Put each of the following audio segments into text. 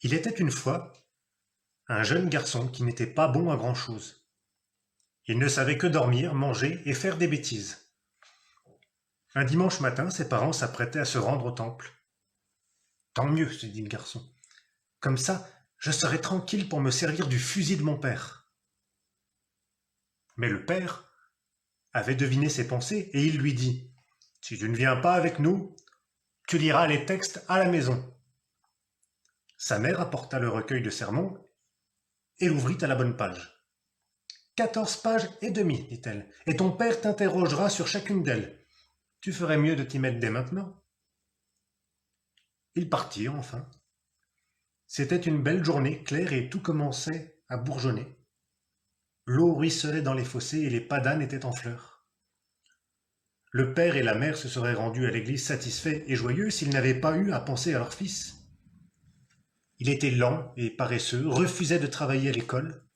Il était une fois un jeune garçon qui n'était pas bon à grand-chose. Il ne savait que dormir, manger et faire des bêtises. Un dimanche matin, ses parents s'apprêtaient à se rendre au temple. Tant mieux, se dit le garçon. Comme ça, je serai tranquille pour me servir du fusil de mon père. Mais le père avait deviné ses pensées et il lui dit: Si tu ne viens pas avec nous, tu liras les textes à la maison. Sa mère apporta le recueil de sermons et l'ouvrit à la bonne page. 14 pages et demie, dit-elle, et ton père t'interrogera sur chacune d'elles. Tu ferais mieux de t'y mettre dès maintenant. Ils partirent enfin. C'était une belle journée claire et tout commençait à bourgeonner. L'eau ruisselait dans les fossés et les pas d'âne étaient en fleurs. Le père et la mère se seraient rendus à l'église satisfaits et joyeux s'ils n'avaient pas eu à penser à leur fils. Il était lent et paresseux, refusait de travailler à l'école.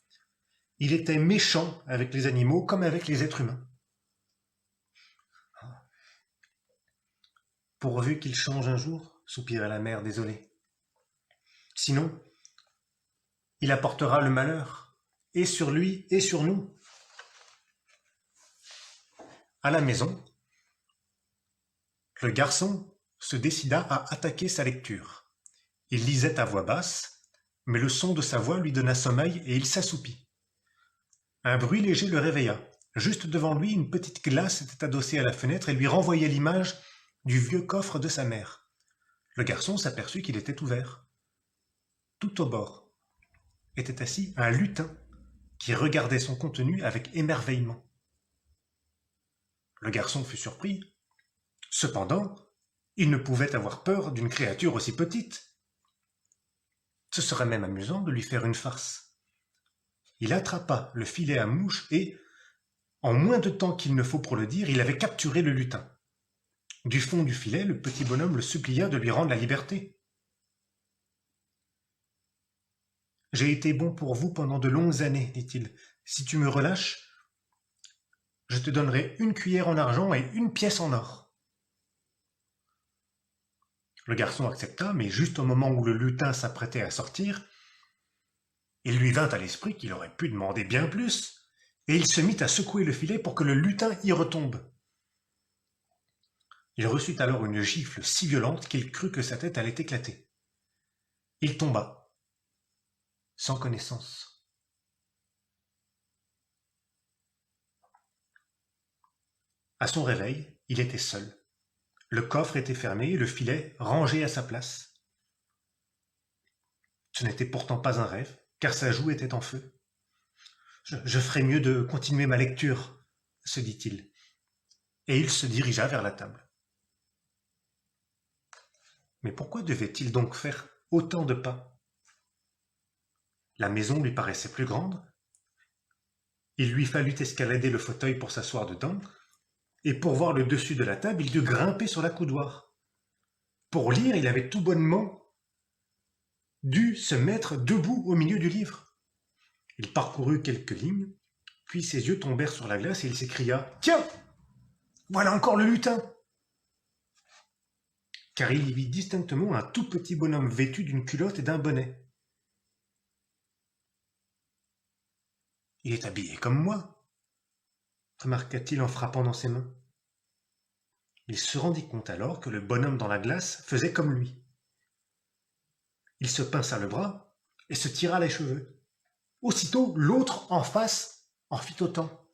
Il était méchant avec les animaux comme avec les êtres humains. Pourvu qu'il change un jour, soupira la mère désolée. Sinon, il apportera le malheur, et sur lui et sur nous. À la maison, le garçon se décida à attaquer sa lecture. Il lisait à voix basse, mais le son de sa voix lui donna sommeil et il s'assoupit. Un bruit léger le réveilla. Juste devant lui, une petite glace était adossée à la fenêtre et lui renvoyait l'image du vieux coffre de sa mère. Le garçon s'aperçut qu'il était ouvert. Tout au bord était assis un lutin qui regardait son contenu avec émerveillement. Le garçon fut surpris. Cependant, il ne pouvait avoir peur d'une créature aussi petite. Ce serait même amusant de lui faire une farce. Il attrapa le filet à mouche et, en moins de temps qu'il ne faut pour le dire, il avait capturé le lutin. Du fond du filet, le petit bonhomme le supplia de lui rendre la liberté. J'ai été bon pour vous pendant de longues années, dit-il. Si tu me relâches, je te donnerai une cuillère en argent et une pièce en or. Le garçon accepta, mais juste au moment où le lutin s'apprêtait à sortir, il lui vint à l'esprit qu'il aurait pu demander bien plus, et il se mit à secouer le filet pour que le lutin y retombe. Il reçut alors une gifle si violente qu'il crut que sa tête allait éclater. Il tomba, sans connaissance. À son réveil, il était seul. Le coffre était fermé et le filet rangé à sa place. Ce n'était pourtant pas un rêve, car sa joue était en feu. Je ferais mieux de continuer ma lecture, se dit-il, et il se dirigea vers la table. Mais pourquoi devait-il donc faire autant de pas? La maison lui paraissait plus grande. Il lui fallut escalader le fauteuil pour s'asseoir dedans, et pour voir le dessus de la table, il dut grimper sur la coudoir. Pour lire, il avait tout bonnement dû se mettre debout au milieu du livre. Il parcourut quelques lignes, puis ses yeux tombèrent sur la glace et il s'écria: Tiens, voilà encore le lutin! Car il y vit distinctement un tout petit bonhomme vêtu d'une culotte et d'un bonnet. Il est habillé comme moi, remarqua-t-il en frappant dans ses mains. Il se rendit compte alors que le bonhomme dans la glace faisait comme lui. Il se pinça le bras et se tira les cheveux. Aussitôt, l'autre en face en fit autant.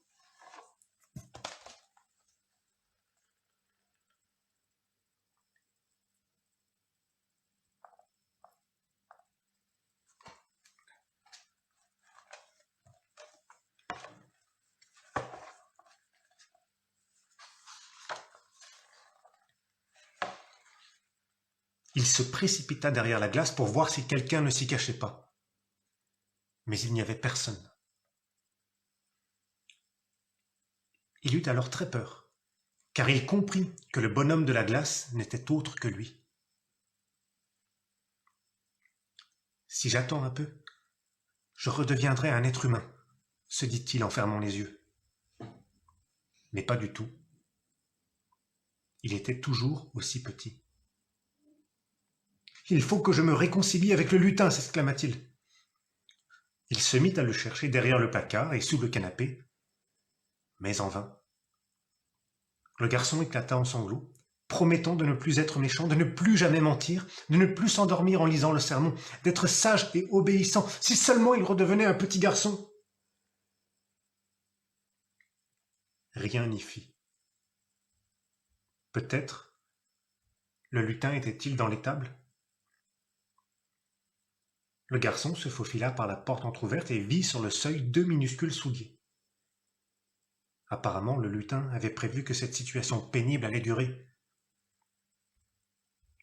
Il se précipita derrière la glace pour voir si quelqu'un ne s'y cachait pas. Mais il n'y avait personne. Il eut alors très peur, car il comprit que le bonhomme de la glace n'était autre que lui. Si j'attends un peu, je redeviendrai un être humain, se dit-il en fermant les yeux. Mais pas du tout. Il était toujours aussi petit. Il faut que je me réconcilie avec le lutin, s'exclama-t-il. Il se mit à le chercher derrière le placard et sous le canapé, mais en vain. Le garçon éclata en sanglots, promettant de ne plus être méchant, de ne plus jamais mentir, de ne plus s'endormir en lisant le sermon, d'être sage et obéissant, si seulement il redevenait un petit garçon. Rien n'y fit. Peut-être le lutin était-il dans l'étable? Le garçon se faufila par la porte entr'ouverte et vit sur le seuil 2 minuscules souliers. Apparemment, le lutin avait prévu que cette situation pénible allait durer.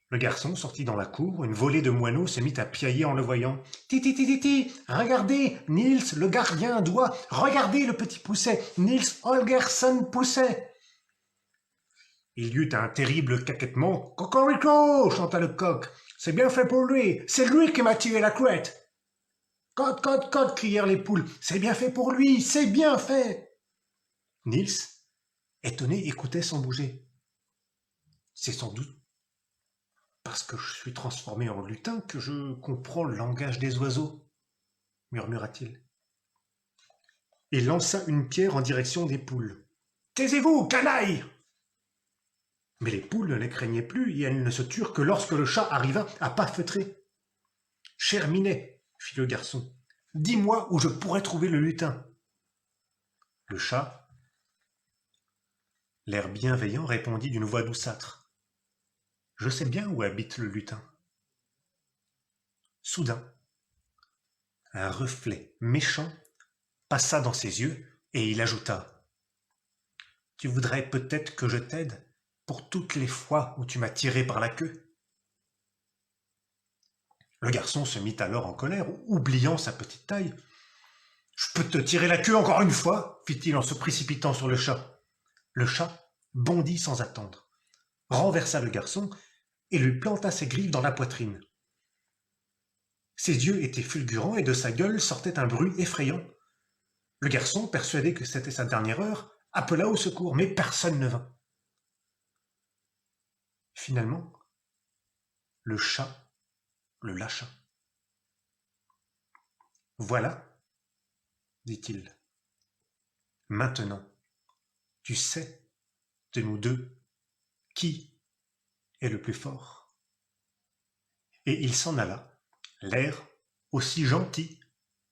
Le garçon sortit dans la cour, une volée de moineaux se mit à piailler en le voyant. « Titi, titi, titi, regardez, Niels le gardien doit, regardez le petit pousset, Niels Holgersson Pousset !» Il y eut un terrible caquettement. « Cocorico !» chanta le coq. « C'est bien fait pour lui, c'est lui qui m'a tiré la couette !»« Cote, cote, cote !» crièrent les poules. « C'est bien fait pour lui, c'est bien fait !» Niels, étonné, écoutait sans bouger. « C'est sans doute parce que je suis transformé en lutin que je comprends le langage des oiseaux, » murmura-t-il. Il lança une pierre en direction des poules. « Taisez-vous, canaille !» Mais les poules ne les craignaient plus et elles ne se turent que lorsque le chat arriva à pas feutrés. « Cher Minet, fit le garçon, dis-moi où je pourrais trouver le lutin. » Le chat, l'air bienveillant, répondit d'une voix douceâtre. « Je sais bien où habite le lutin. » Soudain, un reflet méchant passa dans ses yeux et il ajouta: « Tu voudrais peut-être que je t'aide pour toutes les fois où tu m'as tiré par la queue ?» Le garçon se mit alors en colère, oubliant sa petite taille. « Je peux te tirer la queue encore une fois ?» fit-il en se précipitant sur le chat. Le chat bondit sans attendre, renversa le garçon et lui planta ses griffes dans la poitrine. Ses yeux étaient fulgurants et de sa gueule sortait un bruit effrayant. Le garçon, persuadé que c'était sa dernière heure, appela au secours, mais personne ne vint. Finalement, le chat le lâcha. « Voilà, dit-il, maintenant, tu sais, de nous deux, qui est le plus fort. » Et il s'en alla, l'air aussi gentil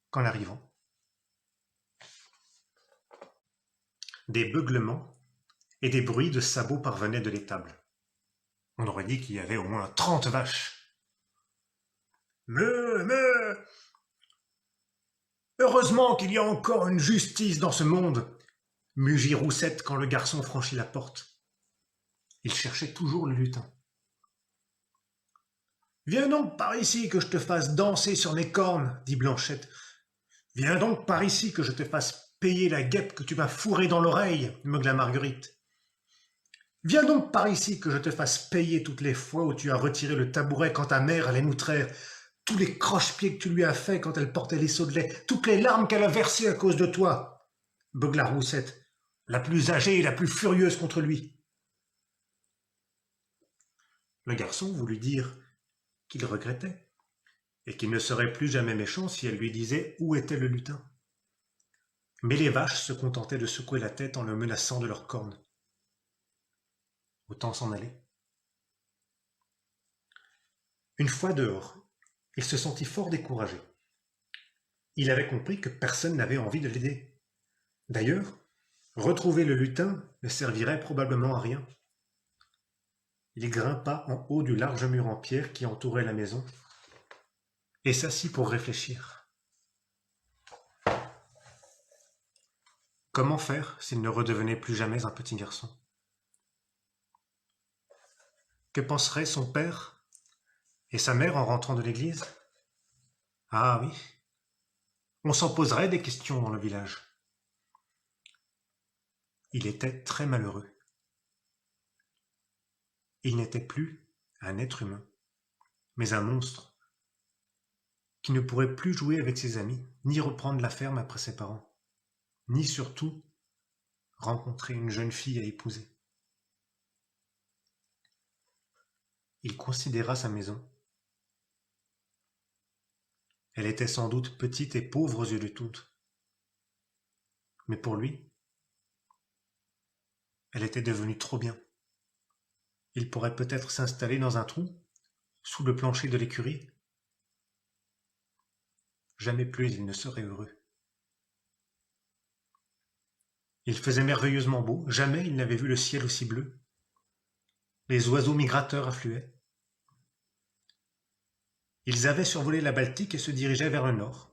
qu'en arrivant. Des beuglements et des bruits de sabots parvenaient de l'étable. On aurait dit qu'il y avait au moins 30 vaches. « Meuh ! Heureusement qu'il y a encore une justice dans ce monde !» mugit Roussette quand le garçon franchit la porte. Il cherchait toujours le lutin. « Viens donc par ici que je te fasse danser sur mes cornes, dit Blanchette. Viens donc par ici que je te fasse payer la guêpe que tu m'as fourrée dans l'oreille, meugla Marguerite. Viens donc par ici que je te fasse payer toutes les fois où tu as retiré le tabouret quand ta mère allait nous traire, tous les croche-pieds que tu lui as fait quand elle portait les seaux de lait, toutes les larmes qu'elle a versées à cause de toi, beugla Roussette, la plus âgée et la plus furieuse contre lui. Le garçon voulut dire qu'il regrettait et qu'il ne serait plus jamais méchant si elle lui disait où était le lutin. Mais les vaches se contentaient de secouer la tête en le menaçant de leurs cornes. Autant s'en aller. Une fois dehors, il se sentit fort découragé. Il avait compris que personne n'avait envie de l'aider. D'ailleurs, retrouver le lutin ne servirait probablement à rien. Il grimpa en haut du large mur en pierre qui entourait la maison et s'assit pour réfléchir. Comment faire s'il ne redevenait plus jamais un petit garçon? Que penseraient son père et sa mère en rentrant de l'église? Ah oui, on s'en poserait des questions dans le village. Il était très malheureux. Il n'était plus un être humain, mais un monstre, qui ne pourrait plus jouer avec ses amis, ni reprendre la ferme après ses parents, ni surtout rencontrer une jeune fille à épouser. Il considéra sa maison, Elle était sans doute petite et pauvre aux yeux de toutes. Mais pour lui, elle était devenue trop bien. Il pourrait peut-être s'installer dans un trou, sous le plancher de l'écurie. Jamais plus il ne serait heureux. Il faisait merveilleusement beau, jamais il n'avait vu le ciel aussi bleu. Les oiseaux migrateurs affluaient. Ils avaient survolé la Baltique et se dirigeaient vers le nord.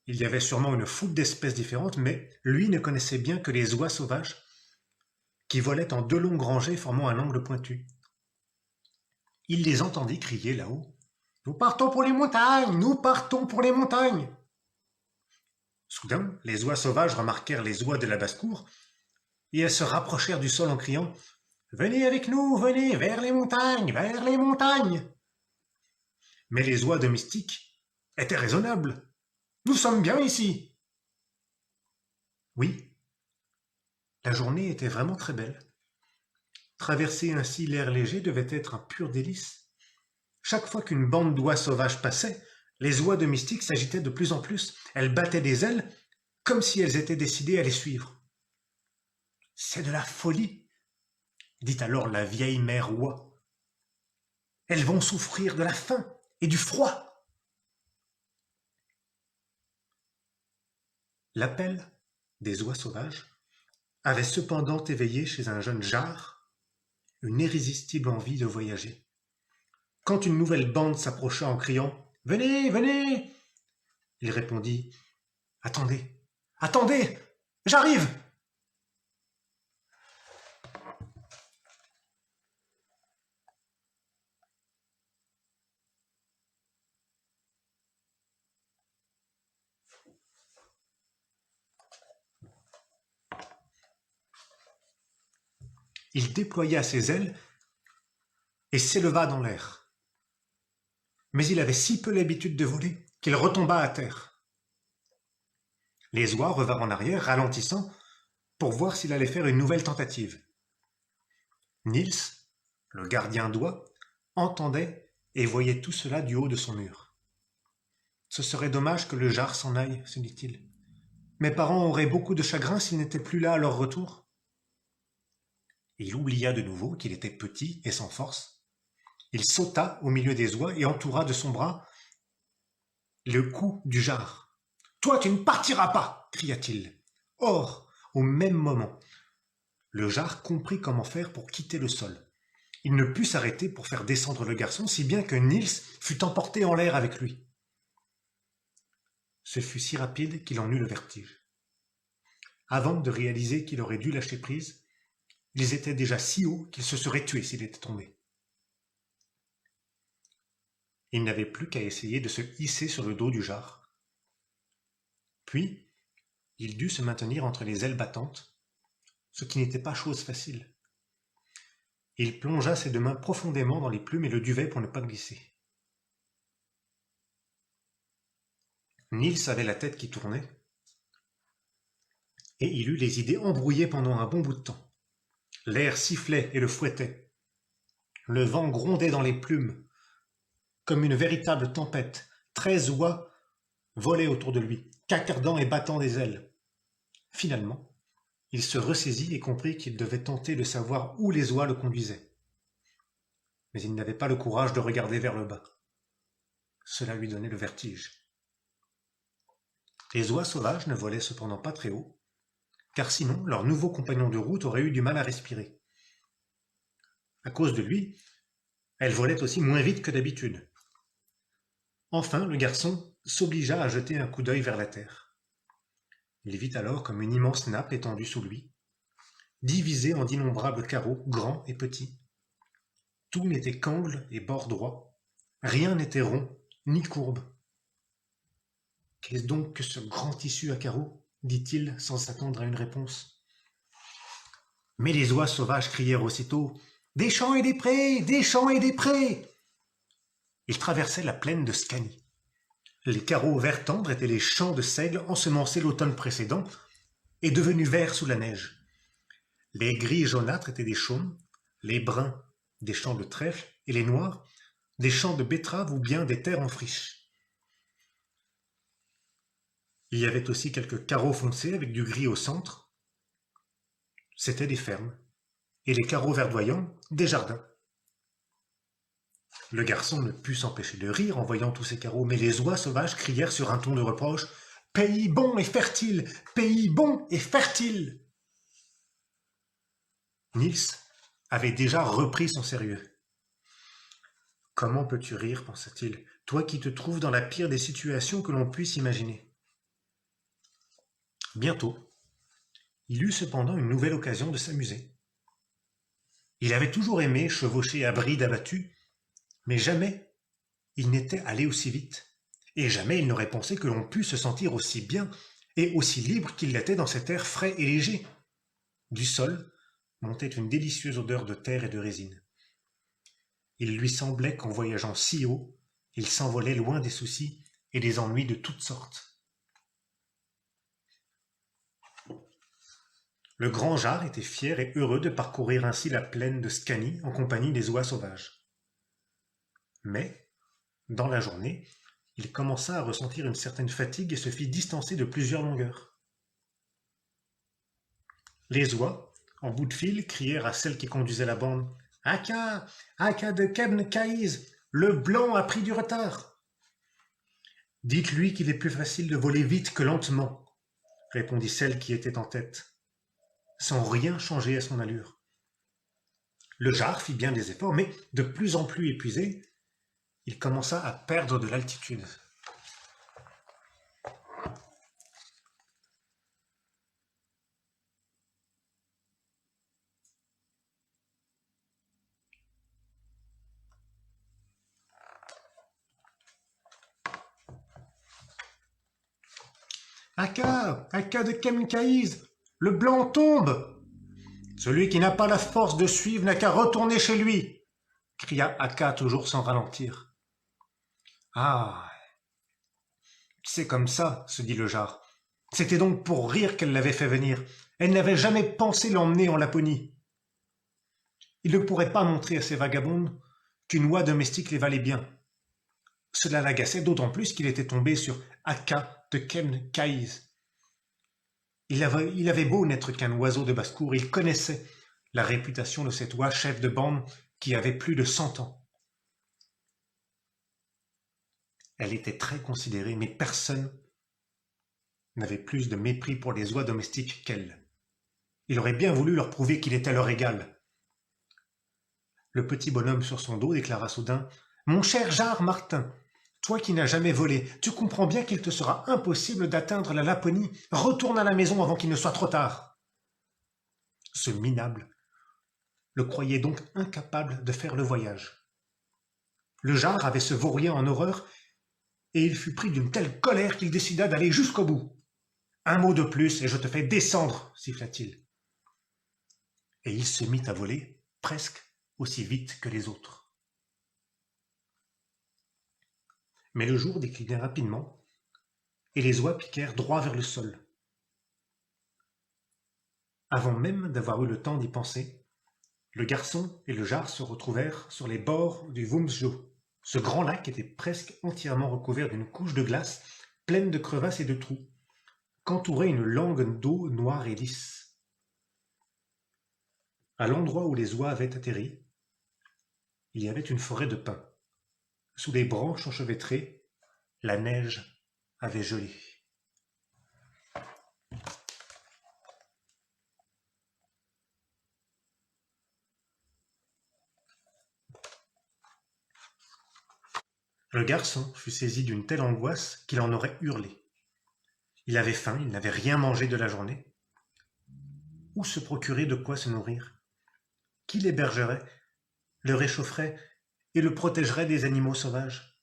Il y avait sûrement une foule d'espèces différentes, mais lui ne connaissait bien que les oies sauvages qui volaient en 2 longues rangées formant un angle pointu. Il les entendit crier là-haut. « Nous partons pour les montagnes! Nous partons pour les montagnes !» Soudain, les oies sauvages remarquèrent les oies de la basse-cour et elles se rapprochèrent du sol en criant « Venez avec nous, venez, vers les montagnes, vers les montagnes !» Mais les oies domestiques étaient raisonnables. « Nous sommes bien ici !» Oui, la journée était vraiment très belle. Traverser ainsi l'air léger devait être un pur délice. Chaque fois qu'une bande d'oies sauvages passait, les oies domestiques s'agitaient de plus en plus. Elles battaient des ailes comme si elles étaient décidées à les suivre. « C'est de la folie !» dit alors la vieille mère oie. « Elles vont souffrir de la faim et du froid !» L'appel des oies sauvages avait cependant éveillé chez un jeune Jard une irrésistible envie de voyager. Quand une nouvelle bande s'approcha en criant « Venez, venez !» il répondit « Attendez, attendez, j'arrive !» Il déploya ses ailes et s'éleva dans l'air. Mais il avait si peu l'habitude de voler qu'il retomba à terre. Les oies revinrent en arrière, ralentissant, pour voir s'il allait faire une nouvelle tentative. Niels, le gardien d'oies, entendait et voyait tout cela du haut de son mur. Ce serait dommage que le Jard s'en aille, se dit-il. Mes parents auraient beaucoup de chagrin s'ils n'étaient plus là à leur retour. Il oublia de nouveau qu'il était petit et sans force. Il sauta au milieu des oies et entoura de son bras le cou du Jard. « Toi, tu ne partiras pas !» cria-t-il. Or, au même moment, le Jard comprit comment faire pour quitter le sol. Il ne put s'arrêter pour faire descendre le garçon, si bien que Niels fut emporté en l'air avec lui. Ce fut si rapide qu'il en eut le vertige. Avant de réaliser qu'il aurait dû lâcher prise, ils étaient déjà si hauts qu'il se serait tué s'il était tombé. Il n'avait plus qu'à essayer de se hisser sur le dos du Jard. Puis, il dut se maintenir entre les ailes battantes, ce qui n'était pas chose facile. Il plongea ses 2 mains profondément dans les plumes et le duvet pour ne pas glisser. Niels avait la tête qui tournait, et il eut les idées embrouillées pendant un bon bout de temps. L'air sifflait et le fouettait. Le vent grondait dans les plumes, comme une véritable tempête. 13 oies volaient autour de lui, caquardant et battant des ailes. Finalement, il se ressaisit et comprit qu'il devait tenter de savoir où les oies le conduisaient. Mais il n'avait pas le courage de regarder vers le bas. Cela lui donnait le vertige. Les oies sauvages ne volaient cependant pas très haut, car sinon leur nouveau compagnon de route aurait eu du mal à respirer. À cause de lui, elles volaient aussi moins vite que d'habitude. Enfin, le garçon s'obligea à jeter un coup d'œil vers la terre. Il vit alors comme une immense nappe étendue sous lui, divisée en d'innombrables carreaux, grands et petits. Tout n'était qu'angle et bord droit, rien n'était rond ni courbe. Qu'est-ce donc que ce grand tissu à carreaux ? dit-il sans s'attendre à une réponse. Mais les oies sauvages crièrent aussitôt « Des champs et des prés, des champs et des prés !» Ils traversaient la plaine de Scanie. Les carreaux vert tendre étaient les champs de seigle ensemencés l'automne précédent et devenus verts sous la neige. Les gris jaunâtres étaient des chaumes, les bruns des champs de trèfle et les noirs des champs de betteraves ou bien des terres en friche. Il y avait aussi quelques carreaux foncés avec du gris au centre. C'étaient des fermes. Et les carreaux verdoyants, des jardins. Le garçon ne put s'empêcher de rire en voyant tous ces carreaux, mais les oies sauvages crièrent sur un ton de reproche: Pays bon et fertile! Pays bon et fertile! Niels avait déjà repris son sérieux. Comment peux-tu rire, pensa-t-il, toi qui te trouves dans la pire des situations que l'on puisse imaginer? Bientôt, il eut cependant une nouvelle occasion de s'amuser. Il avait toujours aimé chevaucher à bride abattue, mais jamais il n'était allé aussi vite, et jamais il n'aurait pensé que l'on pût se sentir aussi bien et aussi libre qu'il l'était dans cet air frais et léger. Du sol montait une délicieuse odeur de terre et de résine. Il lui semblait qu'en voyageant si haut, il s'envolait loin des soucis et des ennuis de toutes sortes. Le grand Jard était fier et heureux de parcourir ainsi la plaine de Scanie en compagnie des oies sauvages. Mais, dans la journée, il commença à ressentir une certaine fatigue et se fit distancer de plusieurs longueurs. Les oies, en bout de fil, crièrent à celle qui conduisait la bande: Aka, Aka de Kebn Kaïs, le blanc a pris du retard. Dites-lui qu'il est plus facile de voler vite que lentement, répondit celle qui était en tête, sans rien changer à son allure. Le Jard fit bien des efforts, mais de plus en plus épuisé, il commença à perdre de l'altitude. Aka, Aka de Kemkaïs, le blanc tombe. Celui qui n'a pas la force de suivre n'a qu'à retourner chez lui, cria Aka toujours sans ralentir. Ah, c'est comme ça, se dit le Jard. C'était donc pour rire qu'elle l'avait fait venir. Elle n'avait jamais pensé l'emmener en Laponie. Il ne pourrait pas montrer à ces vagabondes qu'une oie domestique les valait bien. Cela l'agaçait d'autant plus qu'il était tombé sur Aka de Kemkaïs. Il avait beau n'être qu'un oiseau de basse-cour, il connaissait la réputation de cet oie chef de bande qui avait plus de 100 ans. Elle était très considérée, mais personne n'avait plus de mépris pour les oies domestiques qu'elle. Il aurait bien voulu leur prouver qu'il était leur égal. Le petit bonhomme sur son dos déclara soudain: Mon cher Jard Martin, toi qui n'as jamais volé, tu comprends bien qu'il te sera impossible d'atteindre la Laponie. Retourne à la maison avant qu'il ne soit trop tard. Ce minable le croyait donc incapable de faire le voyage. Le Jard avait ce vaurien en horreur, et il fut pris d'une telle colère qu'il décida d'aller jusqu'au bout. Un mot de plus et je te fais descendre, siffla-t-il. Et il se mit à voler, presque aussi vite que les autres. Mais le jour déclinait rapidement, et les oies piquèrent droit vers le sol. Avant même d'avoir eu le temps d'y penser, le garçon et le Jard se retrouvèrent sur les bords du Voumsjö. Ce grand lac était presque entièrement recouvert d'une couche de glace pleine de crevasses et de trous, qu'entourait une langue d'eau noire et lisse. À l'endroit où les oies avaient atterri, il y avait une forêt de pins. Sous les branches enchevêtrées, la neige avait gelé. Le garçon fut saisi d'une telle angoisse qu'il en aurait hurlé. Il avait faim, il n'avait rien mangé de la journée. Où se procurer de quoi se nourrir? Qui l'hébergerait, le réchaufferait et le protégerait des animaux sauvages?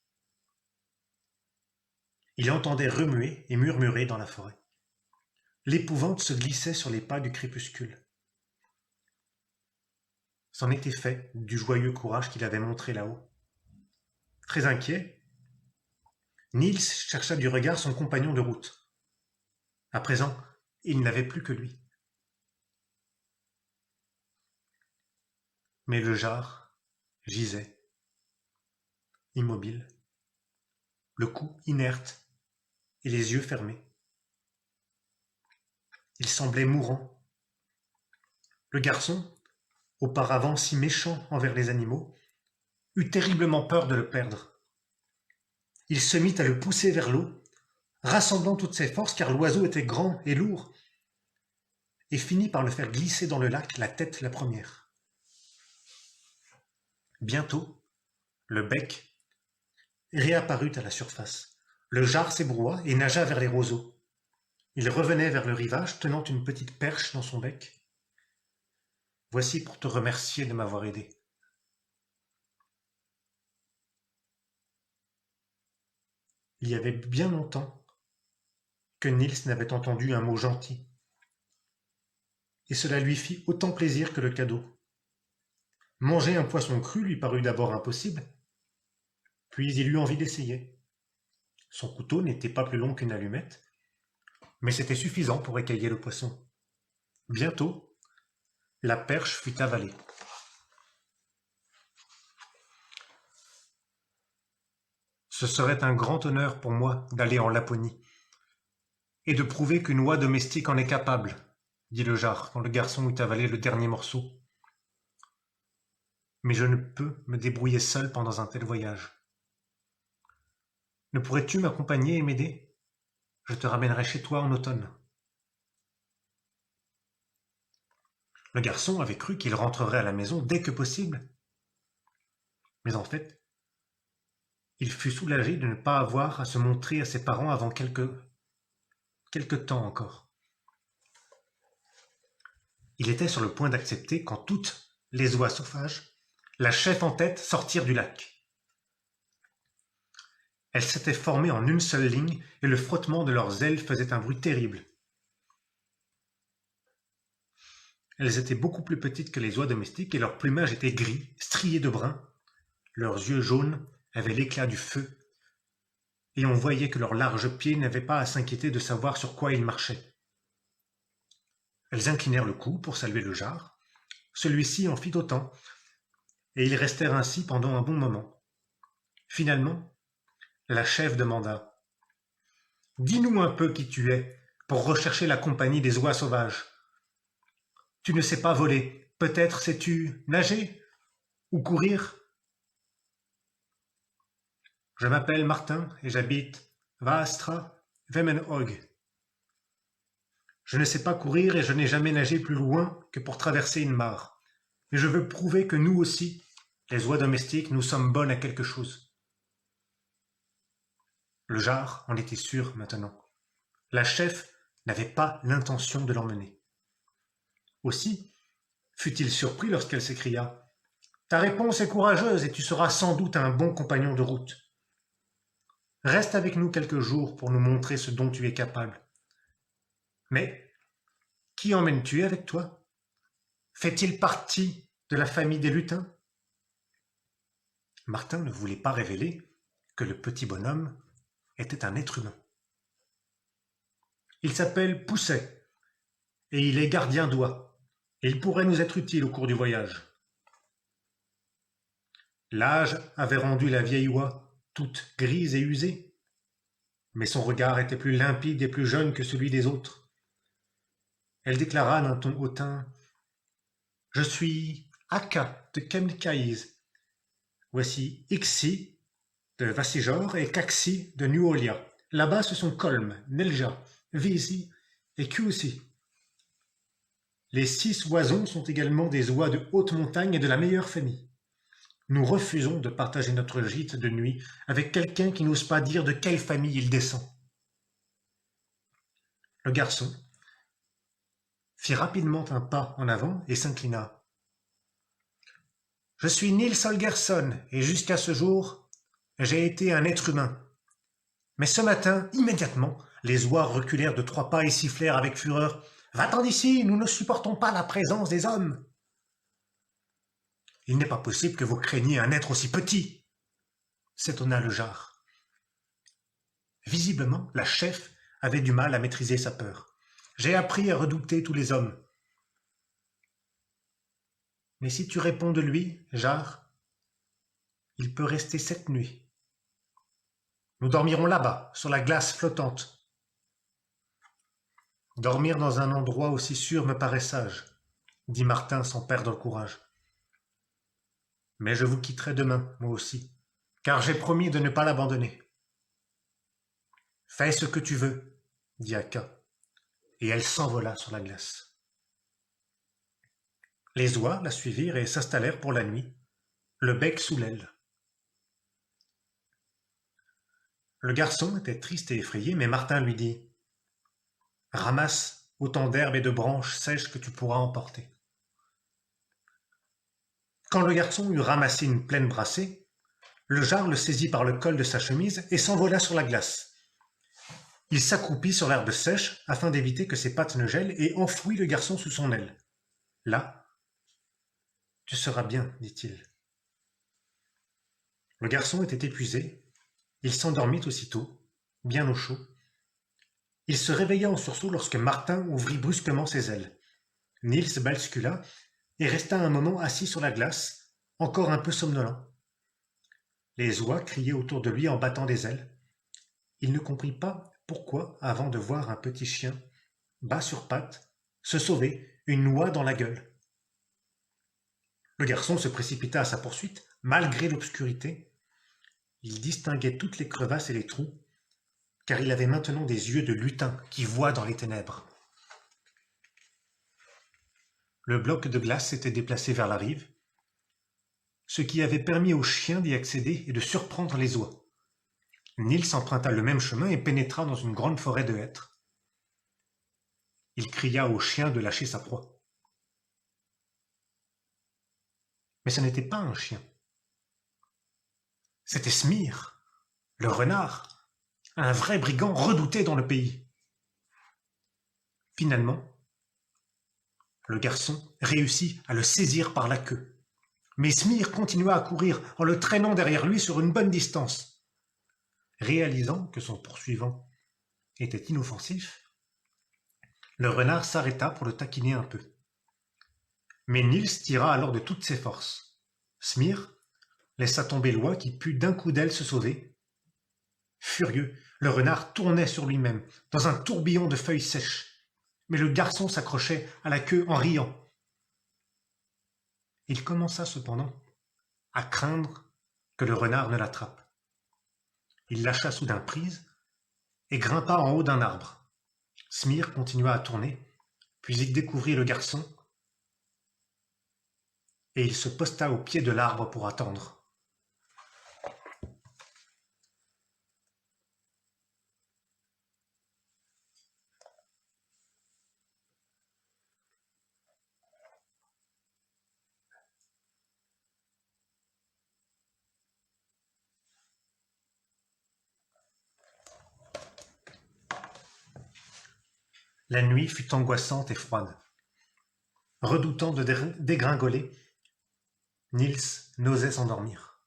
Il entendait remuer et murmurer dans la forêt. L'épouvante se glissait sur les pas du crépuscule. C'en était fait du joyeux courage qu'il avait montré là-haut. Très inquiet, Niels chercha du regard son compagnon de route. À présent, il n'avait plus que lui. Mais le Jard gisait, immobile, le cou inerte et les yeux fermés. Il semblait mourant. Le garçon, auparavant si méchant envers les animaux, eut terriblement peur de le perdre. Il se mit à le pousser vers l'eau, rassemblant toutes ses forces car l'oiseau était grand et lourd, et finit par le faire glisser dans le lac la tête la première. Bientôt, le bec réapparut à la surface. Le jar s'ébroua et nagea vers les roseaux. Il revenait vers le rivage, tenant une petite perche dans son bec. « Voici pour te remercier de m'avoir aidé. » Il y avait bien longtemps que Niels n'avait entendu un mot gentil, et cela lui fit autant plaisir que le cadeau. Manger un poisson cru lui parut d'abord impossible, puis il eut envie d'essayer. Son couteau n'était pas plus long qu'une allumette, mais c'était suffisant pour écailler le poisson. Bientôt, la perche fut avalée. Ce serait un grand honneur pour moi d'aller en Laponie et de prouver qu'une oie domestique en est capable, dit le jar quand le garçon eut avalé le dernier morceau. Mais je ne peux me débrouiller seul pendant un tel voyage. Ne pourrais-tu m'accompagner et m'aider? Je te ramènerai chez toi en automne. Le garçon avait cru qu'il rentrerait à la maison dès que possible. Mais en fait, il fut soulagé de ne pas avoir à se montrer à ses parents avant quelque temps encore. Il était sur le point d'accepter quand toutes les oies sauvages, la chef en tête, sortirent du lac. Elles s'étaient formées en une seule ligne et le frottement de leurs ailes faisait un bruit terrible. Elles étaient beaucoup plus petites que les oies domestiques et leur plumage était gris, strié de brun. Leurs yeux jaunes avaient l'éclat du feu et on voyait que leurs larges pieds n'avaient pas à s'inquiéter de savoir sur quoi ils marchaient. Elles inclinèrent le cou pour saluer le jar. Celui-ci en fit autant, et ils restèrent ainsi pendant un bon moment. Finalement, la chef demanda « Dis-nous un peu qui tu es, pour rechercher la compagnie des oies sauvages. Tu ne sais pas voler, peut-être sais-tu nager ou courir ?» Je m'appelle Martin et j'habite Västra Vemmenhög. Je ne sais pas courir et je n'ai jamais nagé plus loin que pour traverser une mare. Mais je veux prouver que nous aussi, les oies domestiques, nous sommes bonnes à quelque chose. Le jar en était sûr maintenant. La chef n'avait pas l'intention de l'emmener. Aussi fut-il surpris lorsqu'elle s'écria « Ta réponse est courageuse et tu seras sans doute un bon compagnon de route. Reste avec nous quelques jours pour nous montrer ce dont tu es capable. Mais qui emmènes-tu avec toi? Fait-il partie de la famille des lutins ?» Martin ne voulait pas révéler que le petit bonhomme était un être humain. Il s'appelle Pousset et il est gardien d'oies et il pourrait nous être utile au cours du voyage. L'âge avait rendu la vieille oie toute grise et usée, mais son regard était plus limpide et plus jeune que celui des autres. Elle déclara d'un ton hautain « Je suis Aka de Kemkaïs. Voici Ixi de Vassijor et Kaxi de Nuolia. Là-bas, ce sont Kolm, Nelja, Visi et Kusi. Les 6 oisons sont également des oies de haute montagne et de la meilleure famille. Nous refusons de partager notre gîte de nuit avec quelqu'un qui n'ose pas dire de quelle famille il descend. » Le garçon fit rapidement un pas en avant et s'inclina. « Je suis Nils Holgersson et jusqu'à ce jour, j'ai été un être humain. Mais ce matin, immédiatement, les oies reculèrent de 3 pas et sifflèrent avec fureur. « Va-t'en d'ici, nous ne supportons pas la présence des hommes. » « Il n'est pas possible que vous craigniez un être aussi petit, » s'étonna le jar. Visiblement, la chef avait du mal à maîtriser sa peur. « J'ai appris à redouter tous les hommes. » « Mais si tu réponds de lui, jar, il peut rester cette nuit. Nous dormirons là-bas, sur la glace flottante. » Dormir dans un endroit aussi sûr me paraît sage, dit Martin sans perdre le courage. Mais je vous quitterai demain, moi aussi, car j'ai promis de ne pas l'abandonner. Fais ce que tu veux, dit Aka, et elle s'envola sur la glace. Les oies la suivirent et s'installèrent pour la nuit, le bec sous l'aile. Le garçon était triste et effrayé, mais Martin lui dit « Ramasse autant d'herbes et de branches sèches que tu pourras emporter. » Quand le garçon eut ramassé une pleine brassée, le jar le saisit par le col de sa chemise et s'envola sur la glace. Il s'accroupit sur l'herbe sèche afin d'éviter que ses pattes ne gèlent et enfouit le garçon sous son aile. Là, tu seras bien, dit-il. Le garçon était épuisé. Il s'endormit aussitôt, bien au chaud. Il se réveilla en sursaut lorsque Martin ouvrit brusquement ses ailes. Niels bascula et resta un moment assis sur la glace, encore un peu somnolent. Les oies criaient autour de lui en battant des ailes. Il ne comprit pas pourquoi, avant de voir un petit chien, bas sur pattes, se sauver, une noix dans la gueule. Le garçon se précipita à sa poursuite, malgré l'obscurité. Il distinguait toutes les crevasses et les trous, car il avait maintenant des yeux de lutin qui voient dans les ténèbres. Le bloc de glace s'était déplacé vers la rive, ce qui avait permis au chien d'y accéder et de surprendre les oies. Niels emprunta le même chemin et pénétra dans une grande forêt de hêtres. Il cria au chien de lâcher sa proie. Mais ce n'était pas un chien. C'était Smyr, le renard, un vrai brigand redouté dans le pays. Finalement, le garçon réussit à le saisir par la queue. Mais Smyr continua à courir en le traînant derrière lui sur une bonne distance. Réalisant que son poursuivant était inoffensif, le renard s'arrêta pour le taquiner un peu. Mais Niels tira alors de toutes ses forces. Smyr laissa tomber l'oie qui put d'un coup d'aile se sauver. Furieux, le renard tournait sur lui-même, dans un tourbillon de feuilles sèches. Mais le garçon s'accrochait à la queue en riant. Il commença cependant à craindre que le renard ne l'attrape. Il lâcha soudain prise et grimpa en haut d'un arbre. Smyr continua à tourner, puis il découvrit le garçon et il se posta au pied de l'arbre pour attendre. La nuit fut angoissante et froide. Redoutant de dégringoler, Niels n'osait s'endormir.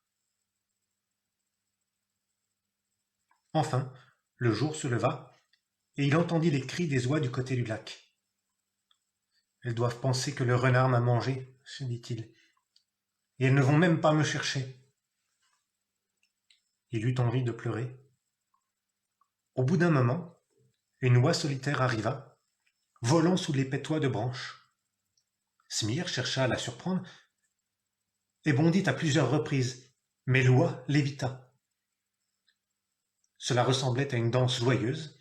Enfin, le jour se leva et il entendit les cris des oies du côté du lac. « Elles doivent penser que le renard m'a mangé, » se dit-il, « et elles ne vont même pas me chercher. » Il eut envie de pleurer. Au bout d'un moment, une oie solitaire arriva, volant sous les pétois de branches. Smyr chercha à la surprendre et bondit à plusieurs reprises, mais l'oie l'évita. Cela ressemblait à une danse joyeuse.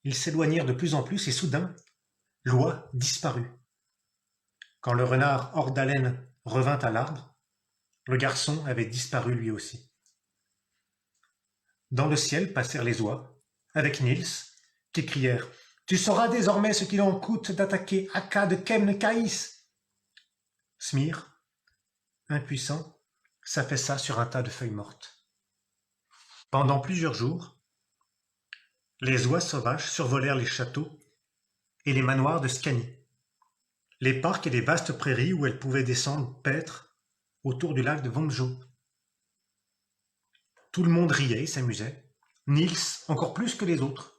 Ils s'éloignèrent de plus en plus et soudain, l'oie disparut. Quand le renard hors d'haleine revint à l'arbre, le garçon avait disparu lui aussi. Dans le ciel passèrent les oies, avec Niels, qui crièrent « Tu sauras désormais ce qu'il en coûte d'attaquer Aka de Kebnekaïs !» Smyr, impuissant, s'affaissa sur un tas de feuilles mortes. Pendant plusieurs jours, les oies sauvages survolèrent les châteaux et les manoirs de Scanie, les parcs et les vastes prairies où elles pouvaient descendre paître autour du lac de Vonjo. Tout le monde riait et s'amusait, Niels encore plus que les autres.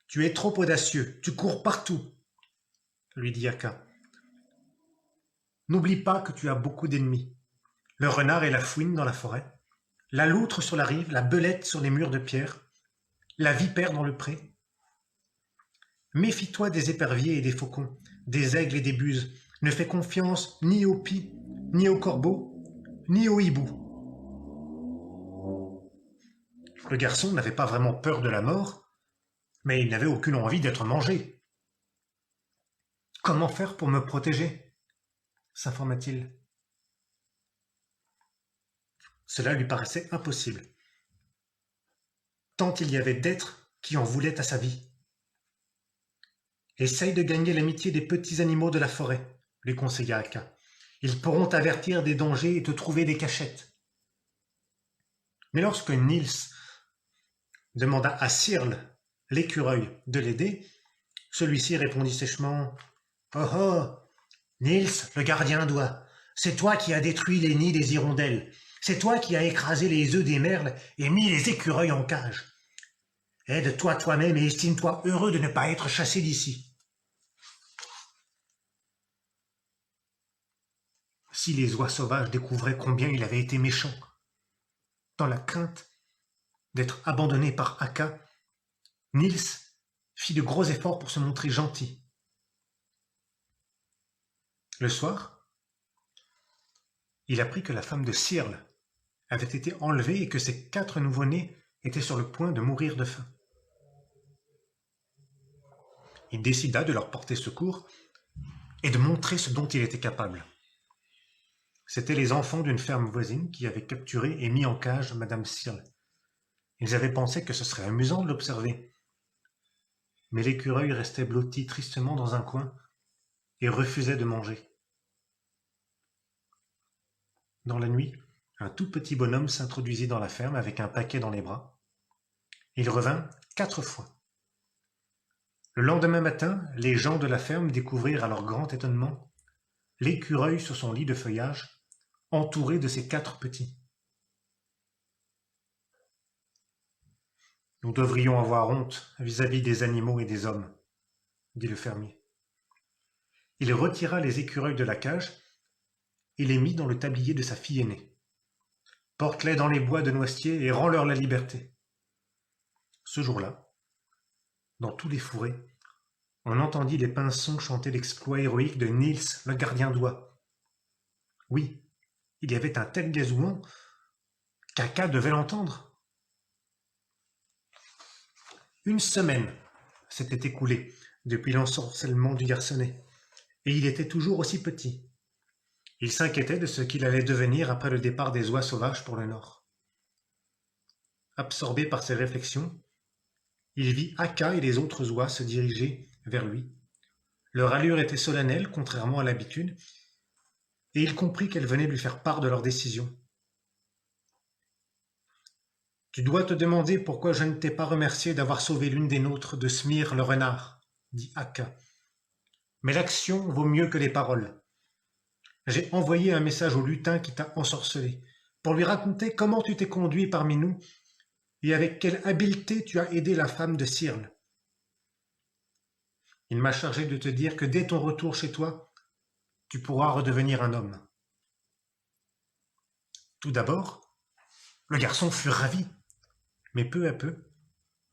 « Tu es trop audacieux, tu cours partout, » lui dit Aka. « N'oublie pas que tu as beaucoup d'ennemis. Le renard et la fouine dans la forêt, la loutre sur la rive, la belette sur les murs de pierre, la vipère dans le pré. Méfie-toi des éperviers et des faucons, des aigles et des buses. Ne fais confiance ni aux pies, ni aux corbeaux, ni aux hiboux. Le garçon n'avait pas vraiment peur de la mort, mais il n'avait aucune envie d'être mangé. Comment faire pour me protéger? S'informa-t-il. Cela lui paraissait impossible, tant il y avait d'êtres qui en voulaient à sa vie. Essaye de gagner l'amitié des petits animaux de la forêt, lui conseilla Akka. Ils pourront t'avertir des dangers et te trouver des cachettes. Mais lorsque Niels demanda à Sirle, l'écureuil, de l'aider, celui-ci répondit sèchement: Oh oh, Niels, le gardien d'oie, c'est toi qui as détruit les nids des hirondelles, c'est toi qui as écrasé les œufs des merles et mis les écureuils en cage. Aide-toi toi-même et estime-toi heureux de ne pas être chassé d'ici. Si les oies sauvages découvraient combien il avait été méchant, dans la crainte d'être abandonné par Akka, Niels fit de gros efforts pour se montrer gentil. Le soir, il apprit que la femme de Sirle avait été enlevée et que ses 4 nouveau-nés étaient sur le point de mourir de faim. Il décida de leur porter secours et de montrer ce dont il était capable. C'étaient les enfants d'une ferme voisine qui avaient capturé et mis en cage Madame Sirle. Ils avaient pensé que ce serait amusant de l'observer. Mais l'écureuil restait blotti tristement dans un coin et refusait de manger. Dans la nuit, un tout petit bonhomme s'introduisit dans la ferme avec un paquet dans les bras. Il revint 4 fois. Le lendemain matin, les gens de la ferme découvrirent à leur grand étonnement l'écureuil sur son lit de feuillage, entouré de ses 4 petits. Nous devrions avoir honte vis-à-vis des animaux et des hommes, dit le fermier. Il retira les écureuils de la cage et les mit dans le tablier de sa fille aînée. Porte-les dans les bois de noisetiers et rends-leur la liberté. Ce jour-là, dans tous les fourrés, on entendit les pinsons chanter l'exploit héroïque de Niels, le gardien d'oie. Oui, il y avait un tel gazouillement qu'Aka devait l'entendre. Une semaine s'était écoulée depuis l'ensorcellement du garçonnet, et il était toujours aussi petit. Il s'inquiétait de ce qu'il allait devenir après le départ des oies sauvages pour le nord. Absorbé par ses réflexions, il vit Akka et les autres oies se diriger vers lui. Leur allure était solennelle, contrairement à l'habitude, et il comprit qu'elles venaient lui faire part de leur décision. « Tu dois te demander pourquoi je ne t'ai pas remercié d'avoir sauvé l'une des nôtres de Smir le renard, dit Akka. Mais l'action vaut mieux que les paroles. J'ai envoyé un message au lutin qui t'a ensorcelé, pour lui raconter comment tu t'es conduit parmi nous et avec quelle habileté tu as aidé la femme de Sirle. Il m'a chargé de te dire que dès ton retour chez toi, tu pourras redevenir un homme. » Tout d'abord, le garçon fut ravi, mais peu à peu,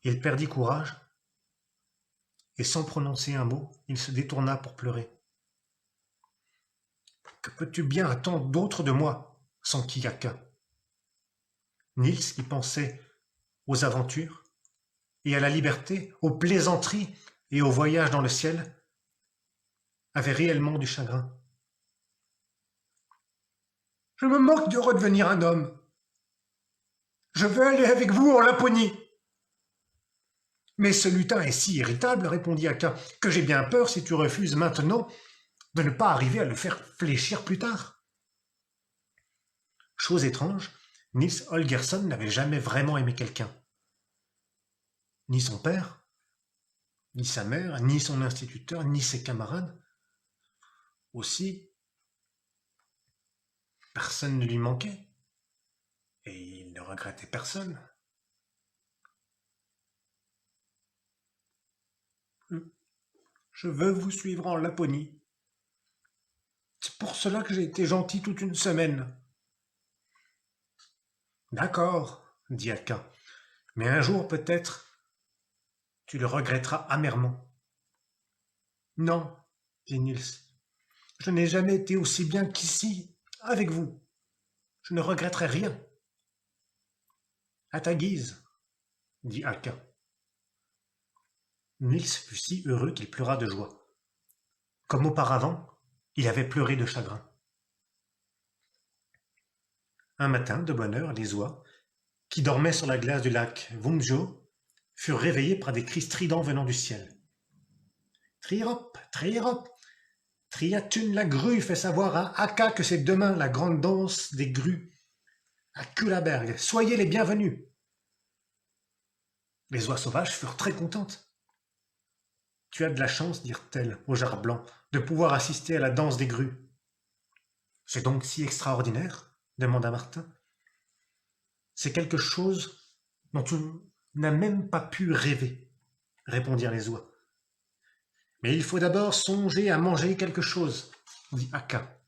il perdit courage et sans prononcer un mot, il se détourna pour pleurer. « Que peux-tu bien attendre d'autre de moi ?» s'enquit Akka. Niels y pensait aux aventures et à la liberté, aux plaisanteries et aux voyages dans le ciel, avait réellement du chagrin. « Je me moque de redevenir un homme. Je veux aller avec vous en Laponie. » « Mais ce lutin est si irritable, répondit Akka, que j'ai bien peur, si tu refuses maintenant, de ne pas arriver à le faire fléchir plus tard. » Chose étrange, Niels Holgersson n'avait jamais vraiment aimé quelqu'un. Ni son père, ni sa mère, ni son instituteur, ni ses camarades. Aussi, personne ne lui manquait, et il ne regrettait personne. Je veux vous suivre en Laponie. C'est pour cela que j'ai été gentil toute une semaine. D'accord, dit Akka, mais un jour peut-être tu le regretteras amèrement. Non, dit Niels, je n'ai jamais été aussi bien qu'ici, avec vous. Je ne regretterai rien. À ta guise, dit Akka. Niels fut si heureux qu'il pleura de joie. Comme auparavant, il avait pleuré de chagrin. Un matin, de bonne heure, les oies, qui dormaient sur la glace du lac Vomjo, furent réveillés par des cris stridents venant du ciel. Trirop, Trirop, Triatune la grue fait savoir à Akka que c'est demain la grande danse des grues à Kullaberg. Soyez les bienvenus. Les oies sauvages furent très contentes. Tu as de la chance, dirent-elles au Jar blanc, de pouvoir assister à la danse des grues. C'est donc si extraordinaire demanda Martin. C'est quelque chose dont tu n'as même pas pu rêver, répondirent les oies. Mais il faut d'abord songer à manger quelque chose, dit Akka.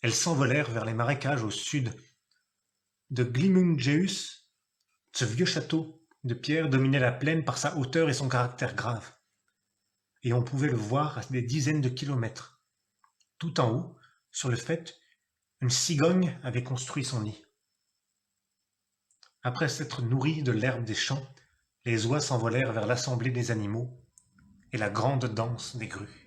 Elles s'envolèrent vers les marécages au sud de Glimungeus. Ce vieux château de pierre dominait la plaine par sa hauteur et son caractère grave, et on pouvait le voir à des dizaines de kilomètres. Tout en haut, sur le faîte, une cigogne avait construit son nid. Après s'être nourris de l'herbe des champs, les oies s'envolèrent vers l'assemblée des animaux et la grande danse des grues.